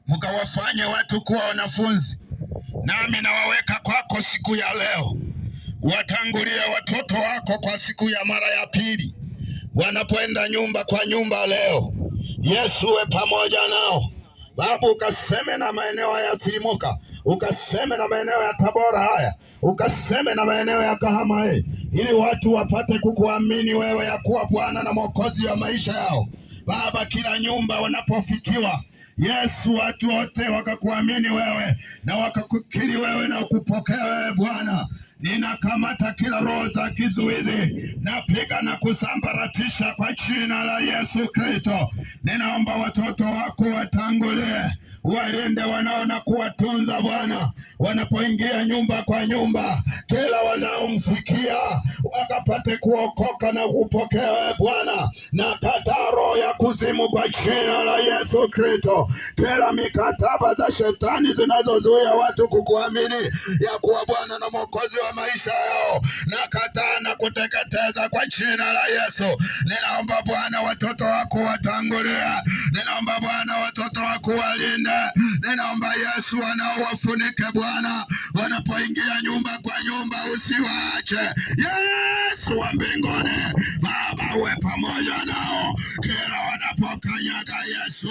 mkawafanye watu kuwa wanafunzi. Nami nawaweka kwako siku ya leo, watangulia watoto wako kwa siku ya mara ya pili, wanapoenda nyumba kwa nyumba leo. Yesu we pamoja nao. Baba, ukaseme na maeneo ya Silimuka, ukaseme na maeneo ya Tabora haya, ukaseme na maeneo ya Kahama ili watu wapate kukuamini wewe ya kuwa Bwana na Mwokozi wa maisha yao. Baba, kila nyumba wanapofikiwa, Yesu, watu wote wakakuamini wewe na wakakukiri wewe na kupokea wewe Bwana. Ninakamata kila roho za kizuizi, napiga na kusambaratisha kwa jina la Yesu Kristo. Ninaomba watoto wako watangulie, walinde wanaona kuwatunza Bwana, wanapoingia nyumba kwa nyumba, kila wanaomfikia wakapate kuokoka na kupokea wewe Bwana. Na kataa roho ya kuzimu kwa jina la Yesu Kristo. Kila mikataba za shetani zinazozuia watu kukuamini ya kuwa Bwana na Mwokozi wa maisha yao, na kataa na kuteketeza kwa jina la Yesu. Ninaomba Bwana watoto wako watangulia, ninaomba Bwana watoto wako walinde, ninaomba Yesu wanaowafunike Bwana, wanapoingia nyumba kwa nyumba usiwaache. Yesu wa mbinguni, Baba uwe pamoja nao, kila wanapokanyaga Yesu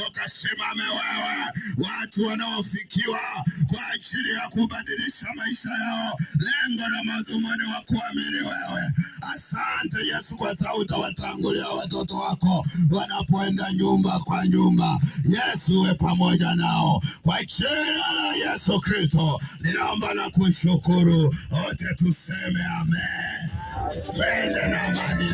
ukasimame wewe. Watu wanaofikiwa kwa ajili ya kubadilisha maisha yao, lengo na madhumuni wa kuamini wewe. Asante Yesu kwa sauti watangulia watoto wako wanapoenda nyumba kwa nyumba. Yesu we pamoja nao, kwa jina la Yesu Kristo ninaomba na kushukuru. Wote tuseme amen. Twende na amani.